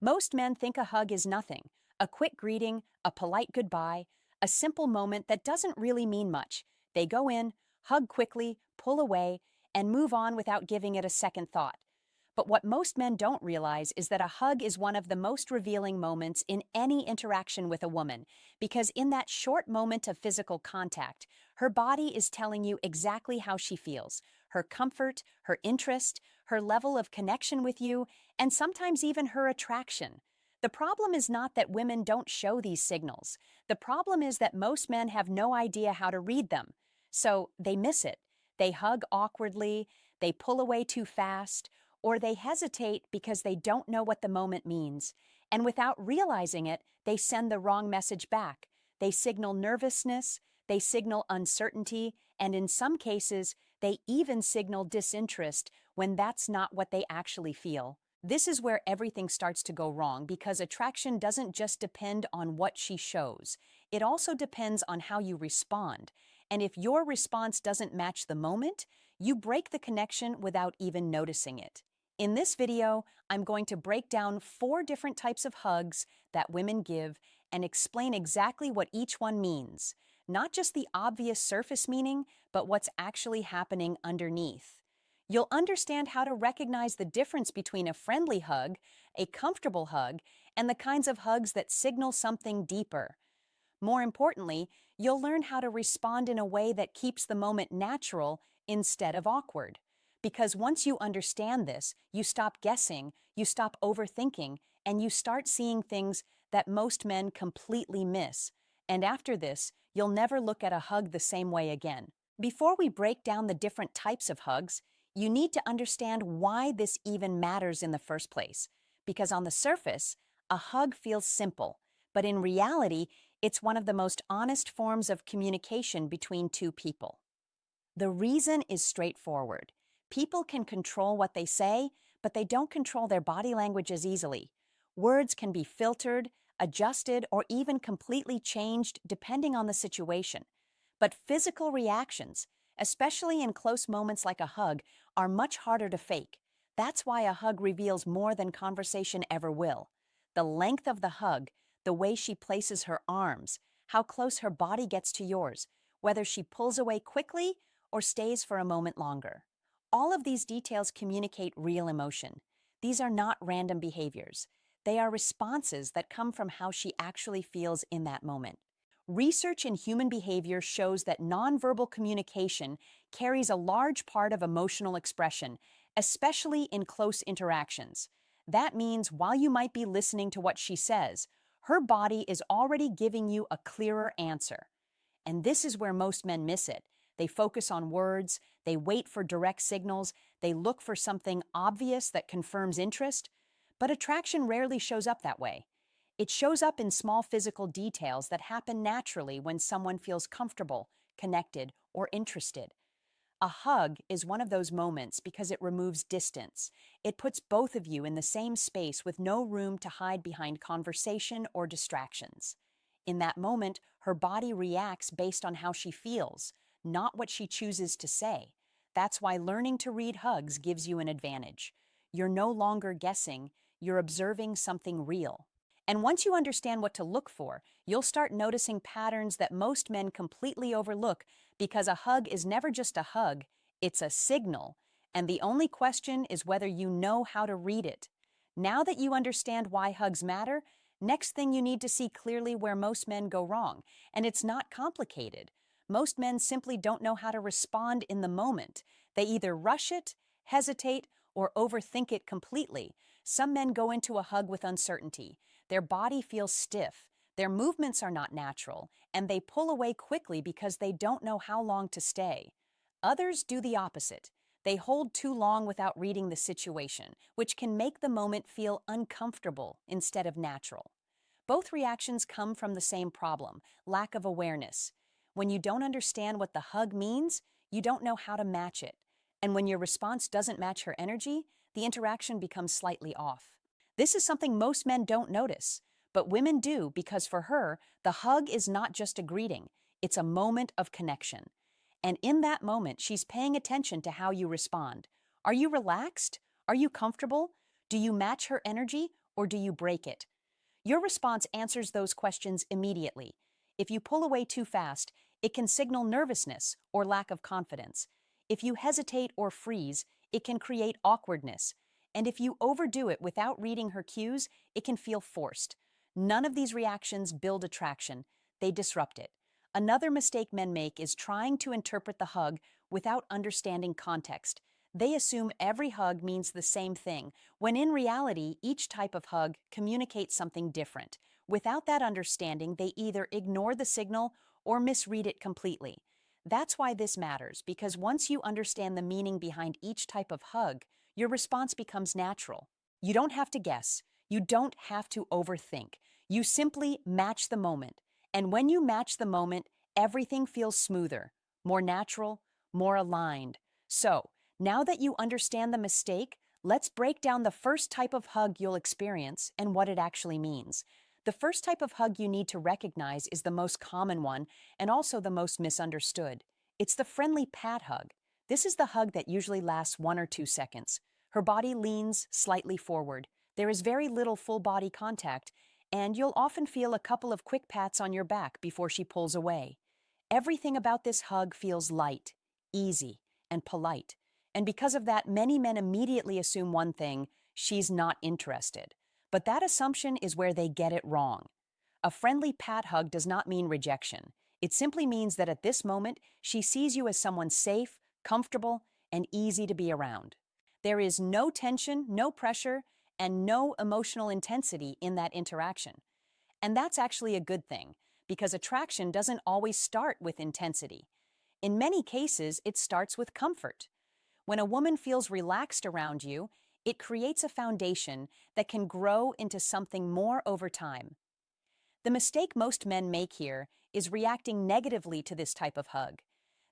Most men think a hug is nothing, a quick greeting, a polite goodbye, a simple moment that doesn't really mean much. They go in, hug quickly, pull away, and move on without giving it a second thought. But what most men don't realize is that a hug is one of the most revealing moments in any interaction with a woman, because in that short moment of physical contact, her body is telling you exactly how she feels, her comfort, her interest, her level of connection with you, and sometimes even her attraction. The problem is not that women don't show these signals. The problem is that most men have no idea how to read them. So they miss it. They hug awkwardly, they pull away too fast, or they hesitate because they don't know what the moment means. And without realizing it, they send the wrong message back. They signal nervousness, they signal uncertainty, and in some cases, they even signal disinterest when that's not what they actually feel. This is where everything starts to go wrong because attraction doesn't just depend on what she shows. It also depends on how you respond. And if your response doesn't match the moment, you break the connection without even noticing it. In this video, I'm going to break down 4 different types of hugs that women give and explain exactly what each one means. Not just the obvious surface meaning, but what's actually happening underneath. You'll understand how to recognize the difference between a friendly hug, a comfortable hug, and the kinds of hugs that signal something deeper. More importantly, you'll learn how to respond in a way that keeps the moment natural instead of awkward. Because once you understand this, you stop guessing, you stop overthinking, and you start seeing things that most men completely miss. And after this, you'll never look at a hug the same way again. Before we break down the different types of hugs, you need to understand why this even matters in the first place. Because on the surface, a hug feels simple, but in reality, it's one of the most honest forms of communication between two people. The reason is straightforward. People can control what they say, but they don't control their body language as easily. Words can be filtered, adjusted, or even completely changed depending on the situation. But physical reactions, especially in close moments like a hug, are much harder to fake. That's why a hug reveals more than conversation ever will. The length of the hug, the way she places her arms, how close her body gets to yours, whether she pulls away quickly or stays for a moment longer. All of these details communicate real emotion. These are not random behaviors. They are responses that come from how she actually feels in that moment. Research in human behavior shows that nonverbal communication carries a large part of emotional expression, especially in close interactions. That means while you might be listening to what she says, her body is already giving you a clearer answer. And this is where most men miss it. They focus on words, they wait for direct signals, they look for something obvious that confirms interest, but attraction rarely shows up that way. It shows up in small physical details that happen naturally when someone feels comfortable, connected, or interested. A hug is one of those moments because it removes distance. It puts both of you in the same space with no room to hide behind conversation or distractions. In that moment, her body reacts based on how she feels, not what she chooses to say. That's why learning to read hugs gives you an advantage. You're no longer guessing, you're observing something real. And once you understand what to look for, you'll start noticing patterns that most men completely overlook because a hug is never just a hug, it's a signal. And the only question is whether you know how to read it. Now that you understand why hugs matter, next thing you need to see clearly where most men go wrong. And it's not complicated. Most men simply don't know how to respond in the moment. They either rush it, hesitate, or overthink it completely. Some men go into a hug with uncertainty. Their body feels stiff, their movements are not natural, and they pull away quickly because they don't know how long to stay. Others do the opposite. They hold too long without reading the situation, which can make the moment feel uncomfortable instead of natural. Both reactions come from the same problem, lack of awareness. When you don't understand what the hug means, you don't know how to match it. And when your response doesn't match her energy, the interaction becomes slightly off. This is something most men don't notice, but women do because for her, the hug is not just a greeting, it's a moment of connection. And in that moment, she's paying attention to how you respond. Are you relaxed? Are you comfortable? Do you match her energy? or do you break it? Your response answers those questions immediately. If you pull away too fast, it can signal nervousness or lack of confidence. If you hesitate or freeze, it can create awkwardness. And if you overdo it without reading her cues, it can feel forced. None of these reactions build attraction, they disrupt it. Another mistake men make is trying to interpret the hug without understanding context. They assume every hug means the same thing, when in reality, each type of hug communicates something different. Without that understanding, they either ignore the signal or misread it completely. That's why this matters, because once you understand the meaning behind each type of hug, your response becomes natural. You don't have to guess. You don't have to overthink. You simply match the moment. And when you match the moment, everything feels smoother, more natural, more aligned. So, now that you understand the mistake, let's break down the first type of hug you'll experience and what it actually means. The first type of hug you need to recognize is the most common one and also the most misunderstood. It's the friendly pat hug. This is the hug that usually lasts 1 or 2 seconds. Her body leans slightly forward. There is very little full body contact, and you'll often feel a couple of quick pats on your back before she pulls away. Everything about this hug feels light, easy, and polite. And because of that, many men immediately assume one thing: she's not interested. But that assumption is where they get it wrong. A friendly pat hug does not mean rejection. It simply means that at this moment, she sees you as someone safe, comfortable, and easy to be around. There is no tension, no pressure, and no emotional intensity in that interaction. And that's actually a good thing, because attraction doesn't always start with intensity. In many cases, it starts with comfort. When a woman feels relaxed around you, it creates a foundation that can grow into something more over time. The mistake most men make here is reacting negatively to this type of hug.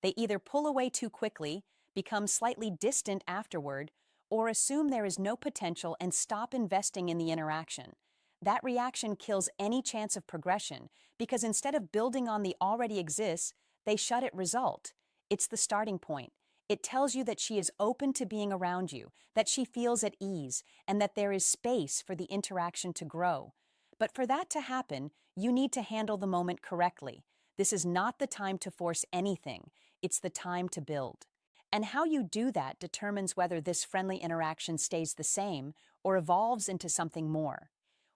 They either pull away too quickly, become slightly distant afterward, or assume there is no potential and stop investing in the interaction. That reaction kills any chance of progression because instead of building on the already exists, they shut it result. It's the starting point. It tells you that she is open to being around you, that she feels at ease, and that there is space for the interaction to grow. But for that to happen, you need to handle the moment correctly. This is not the time to force anything. It's the time to build. And how you do that determines whether this friendly interaction stays the same or evolves into something more.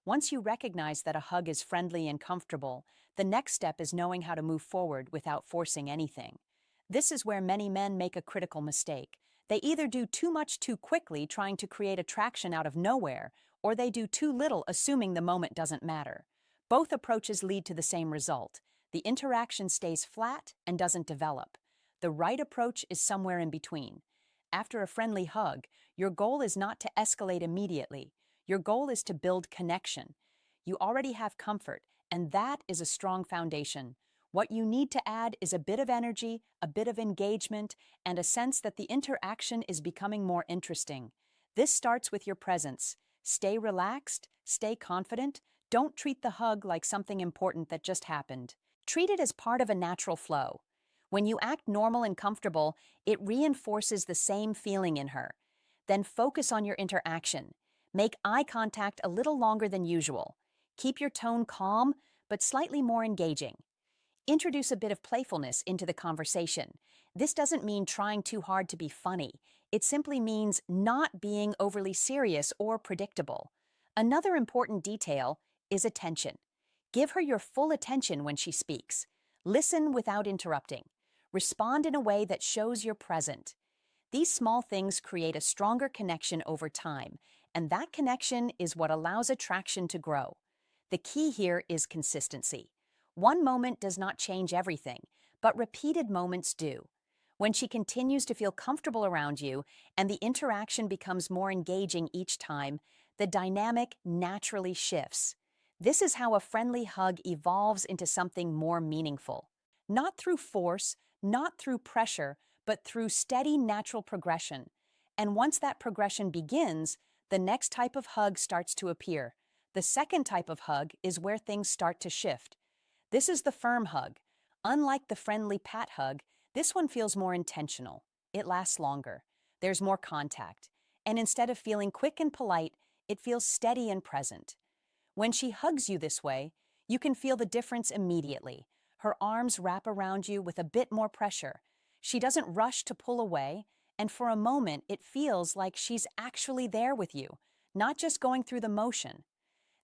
Once you recognize that a hug is friendly and comfortable, the next step is knowing how to move forward without forcing anything. This is where many men make a critical mistake. They either do too much too quickly, trying to create attraction out of nowhere, or they do too little, assuming the moment doesn't matter. Both approaches lead to the same result. The interaction stays flat and doesn't develop. The right approach is somewhere in between. After a friendly hug, your goal is not to escalate immediately. Your goal is to build connection. You already have comfort, and that is a strong foundation. What you need to add is a bit of energy, a bit of engagement, and a sense that the interaction is becoming more interesting. This starts with your presence. Stay relaxed, stay confident. Don't treat the hug like something important that just happened. Treat it as part of a natural flow. When you act normal and comfortable, it reinforces the same feeling in her. Then focus on your interaction. Make eye contact a little longer than usual. Keep your tone calm, but slightly more engaging. Introduce a bit of playfulness into the conversation. This doesn't mean trying too hard to be funny. It simply means not being overly serious or predictable. Another important detail is attention. Give her your full attention when she speaks. Listen without interrupting. Respond in a way that shows you're present. These small things create a stronger connection over time, and that connection is what allows attraction to grow. The key here is consistency. One moment does not change everything, but repeated moments do. When she continues to feel comfortable around you and the interaction becomes more engaging each time, the dynamic naturally shifts. This is how a friendly hug evolves into something more meaningful. Not through force, not through pressure, but through steady natural progression. And once that progression begins, the next type of hug starts to appear. The second type of hug is where things start to shift. This is the firm hug. Unlike the friendly pat hug, this one feels more intentional. It lasts longer. There's more contact. And instead of feeling quick and polite, It feels steady and present. When she hugs you this way, you can feel the difference immediately. Her arms wrap around you with a bit more pressure. She doesn't rush to pull away, and for a moment it feels like she's actually there with you, not just going through the motion.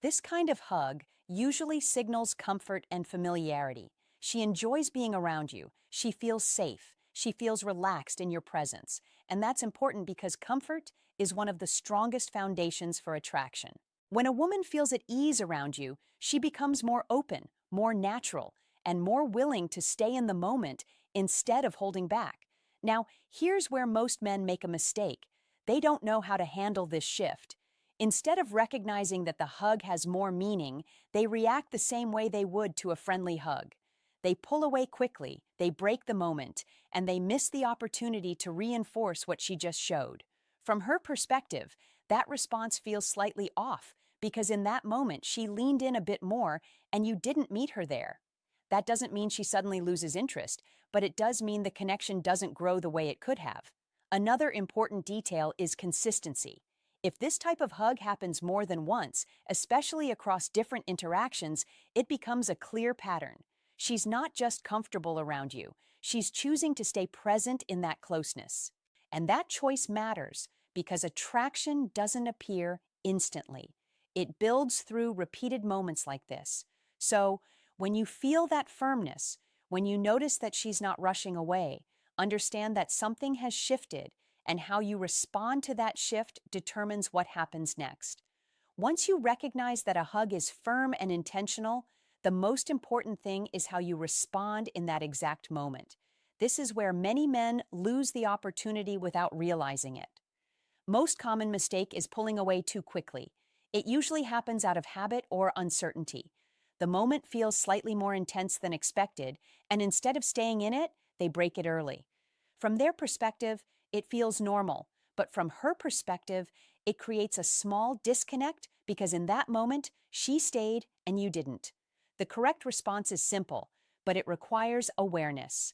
This kind of hug usually signals comfort and familiarity. She enjoys being around you. She feels safe. She feels relaxed in your presence. And that's important because comfort is one of the strongest foundations for attraction. When a woman feels at ease around you, she becomes more open, more natural, and more willing to stay in the moment instead of holding back. Now, here's where most men make a mistake. They don't know how to handle this shift. Instead of recognizing that the hug has more meaning, they react the same way they would to a friendly hug. They pull away quickly, they break the moment, and they miss the opportunity to reinforce what she just showed. From her perspective, that response feels slightly off because in that moment she leaned in a bit more and you didn't meet her there. That doesn't mean she suddenly loses interest, but it does mean the connection doesn't grow the way it could have. Another important detail is consistency. If this type of hug happens more than once, especially across different interactions, it becomes a clear pattern. She's not just comfortable around you, she's choosing to stay present in that closeness. And that choice matters because attraction doesn't appear instantly. It builds through repeated moments like this. So, when you feel that firmness, when you notice that she's not rushing away, understand that something has shifted, and how you respond to that shift determines what happens next. Once you recognize that a hug is firm and intentional, the most important thing is how you respond in that exact moment. This is where many men lose the opportunity without realizing it. Most common mistake is pulling away too quickly. It usually happens out of habit or uncertainty. The moment feels slightly more intense than expected, and instead of staying in it, they break it early. From their perspective, it feels normal, but from her perspective, it creates a small disconnect because in that moment, she stayed and you didn't. The correct response is simple, but it requires awareness.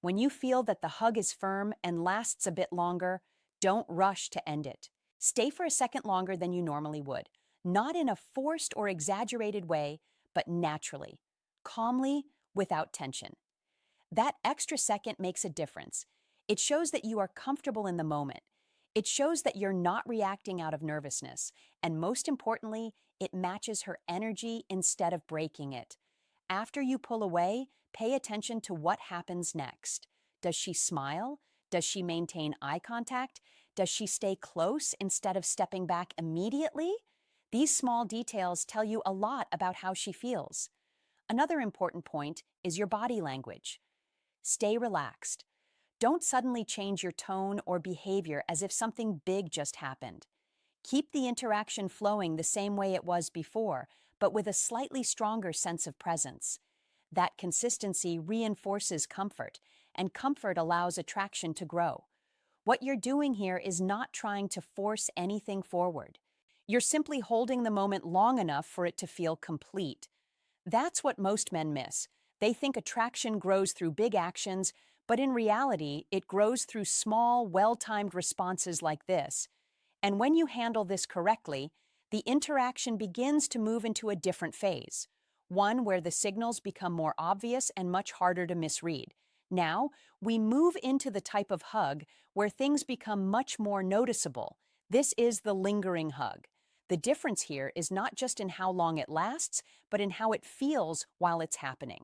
When you feel that the hug is firm and lasts a bit longer, don't rush to end it. Stay for a second longer than you normally would, not in a forced or exaggerated way, but naturally, calmly, without tension. That extra second makes a difference. It shows that you are comfortable in the moment. It shows that you're not reacting out of nervousness. And most importantly, it matches her energy instead of breaking it. After you pull away, pay attention to what happens next. Does she smile? Does she maintain eye contact? Does she stay close instead of stepping back immediately? These small details tell you a lot about how she feels. Another important point is your body language. Stay relaxed. Don't suddenly change your tone or behavior as if something big just happened. Keep the interaction flowing the same way it was before, but with a slightly stronger sense of presence. That consistency reinforces comfort, and comfort allows attraction to grow. What you're doing here is not trying to force anything forward. You're simply holding the moment long enough for it to feel complete. That's what most men miss. They think attraction grows through big actions, but in reality, it grows through small, well-timed responses like this. And when you handle this correctly, the interaction begins to move into a different phase, one where the signals become more obvious and much harder to misread. Now, we move into the type of hug where things become much more noticeable. This is the lingering hug. The difference here is not just in how long it lasts, but in how it feels while it's happening.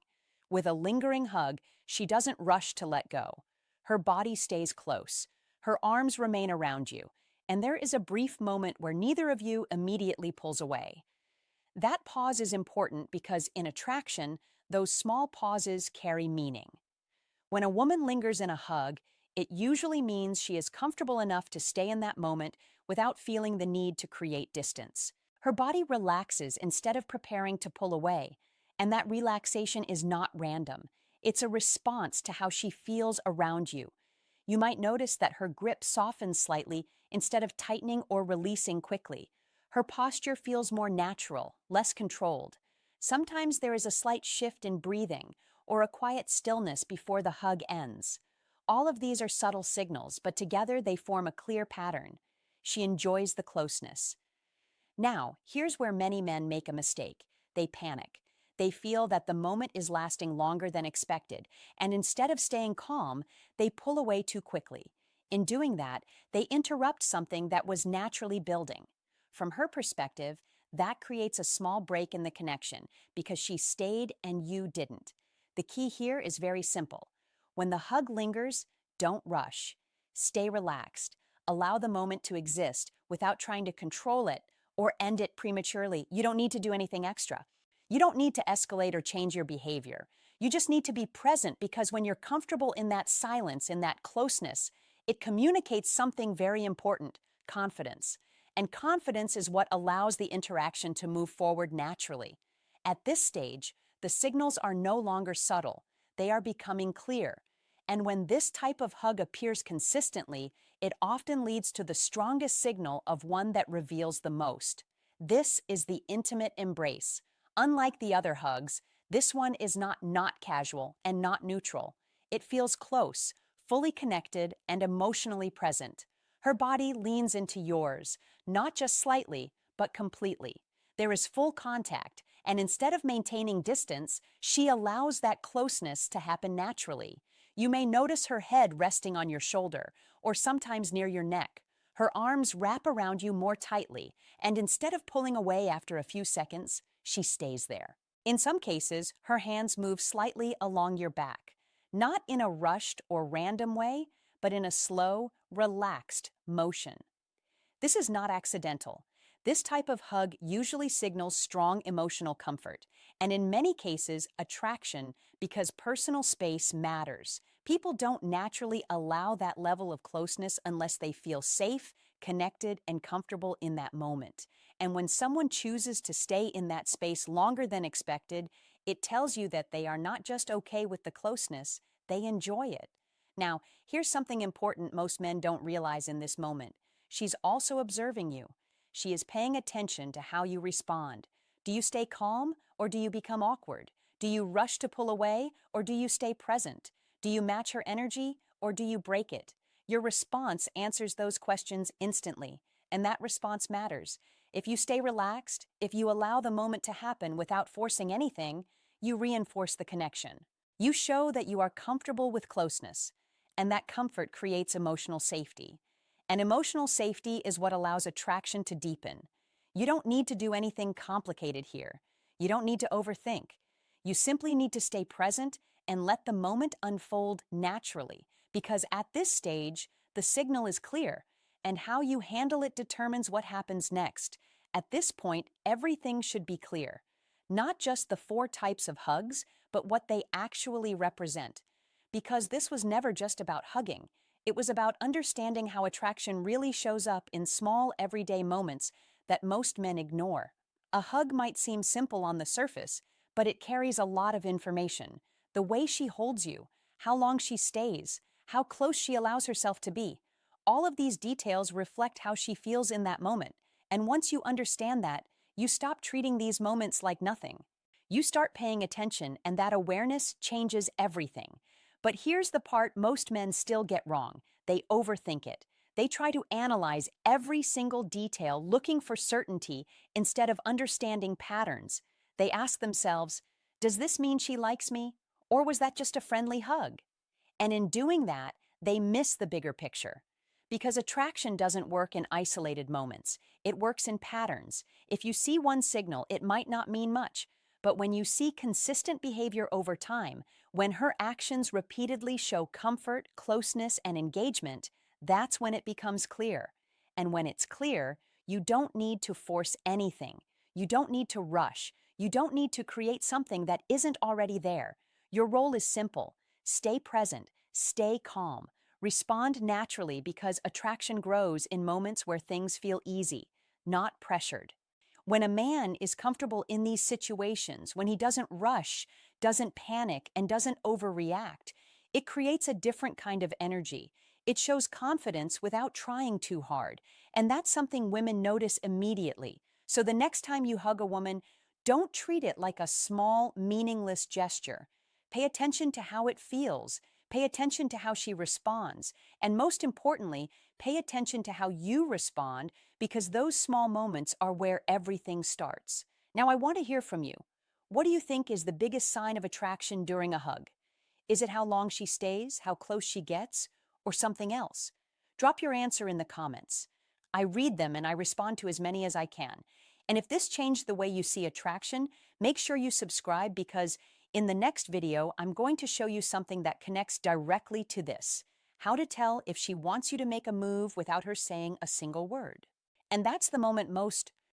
With a lingering hug, she doesn't rush to let go. Her body stays close. Her arms remain around you, and there is a brief moment where neither of you immediately pulls away. That pause is important because in attraction, those small pauses carry meaning. When a woman lingers in a hug, it usually means she is comfortable enough to stay in that moment without feeling the need to create distance. Her body relaxes instead of preparing to pull away, and that relaxation is not random. It's a response to how she feels around you. You might notice that her grip softens slightly instead of tightening or releasing quickly. Her posture feels more natural, less controlled. Sometimes there is a slight shift in breathing or a quiet stillness before the hug ends. All of these are subtle signals, but together they form a clear pattern. She enjoys the closeness. Now, here's where many men make a mistake. They panic. They feel that the moment is lasting longer than expected, and instead of staying calm, they pull away too quickly. In doing that, they interrupt something that was naturally building. From her perspective, that creates a small break in the connection because she stayed and you didn't. The key here is very simple. When the hug lingers, don't rush. Stay relaxed. Allow the moment to exist without trying to control it or end it prematurely. You don't need to do anything extra. You don't need to escalate or change your behavior. You just need to be present because when you're comfortable in that silence, in that closeness, it communicates something very important: confidence. And confidence is what allows the interaction to move forward naturally. At this stage, the signals are no longer subtle, they are becoming clear. And when this type of hug appears consistently, it often leads to the strongest signal of one that reveals the most. This is the intimate embrace. Unlike the other hugs, this one is not casual and not neutral. It feels close, fully connected, and emotionally present. Her body leans into yours, not just slightly, but completely. There is full contact, and instead of maintaining distance, she allows that closeness to happen naturally. You may notice her head resting on your shoulder, or sometimes near your neck. Her arms wrap around you more tightly, and instead of pulling away after a few seconds, she stays there. In some cases, her hands move slightly along your back, not in a rushed or random way, but in a slow, relaxed motion. This is not accidental. This type of hug usually signals strong emotional comfort, and in many cases, attraction because personal space matters. People don't naturally allow that level of closeness unless they feel safe, connected, and comfortable in that moment. And when someone chooses to stay in that space longer than expected, it tells you that they are not just okay with the closeness, they enjoy it. Now, here's something important most men don't realize in this moment. She's also observing you. She is paying attention to how you respond. Do you stay calm or do you become awkward? Do you rush to pull away or do you stay present? Do you match her energy or do you break it? Your response answers those questions instantly, and that response matters. If you stay relaxed, if you allow the moment to happen without forcing anything, you reinforce the connection. You show that you are comfortable with closeness, and that comfort creates emotional safety. And emotional safety is what allows attraction to deepen. You don't need to do anything complicated here. You don't need to overthink. You simply need to stay present and let the moment unfold naturally, because at this stage, the signal is clear, and how you handle it determines what happens next. At this point, everything should be clear. Not just the four types of hugs, but what they actually represent. Because this was never just about hugging. It was about understanding how attraction really shows up in small, everyday moments that most men ignore. A hug might seem simple on the surface, but it carries a lot of information. The way she holds you, how long she stays, how close she allows herself to be. All of these details reflect how she feels in that moment. And once you understand that, you stop treating these moments like nothing. You start paying attention, and that awareness changes everything. But here's the part most men still get wrong. They overthink it. They try to analyze every single detail, looking for certainty instead of understanding patterns. They ask themselves, does this mean she likes me? Or was that just a friendly hug? And in doing that, they miss the bigger picture. Because attraction doesn't work in isolated moments. It works in patterns. If you see one signal, it might not mean much. But when you see consistent behavior over time, when her actions repeatedly show comfort, closeness, and engagement, that's when it becomes clear. And when it's clear, you don't need to force anything. You don't need to rush. You don't need to create something that isn't already there. Your role is simple. Stay present. Stay calm. Respond naturally because attraction grows in moments where things feel easy, not pressured. When a man is comfortable in these situations, when he doesn't rush, doesn't panic, and doesn't overreact, it creates a different kind of energy. It shows confidence without trying too hard, and that's something women notice immediately. So the next time you hug a woman, don't treat it like a small, meaningless gesture. Pay attention to how it feels. Pay attention to how she responds. And most importantly, Pay attention to how you respond because those small moments are where everything starts. Now, I want to hear from you. What do you think is the biggest sign of attraction during a hug? Is it how long she stays, how close she gets, or something else? Drop your answer in the comments. I read them and I respond to as many as I can. And if this changed the way you see attraction, make sure you subscribe because in the next video, I'm going to show you something that connects directly to this: how to tell if she wants you to make a move without her saying a single word. And that's the moment most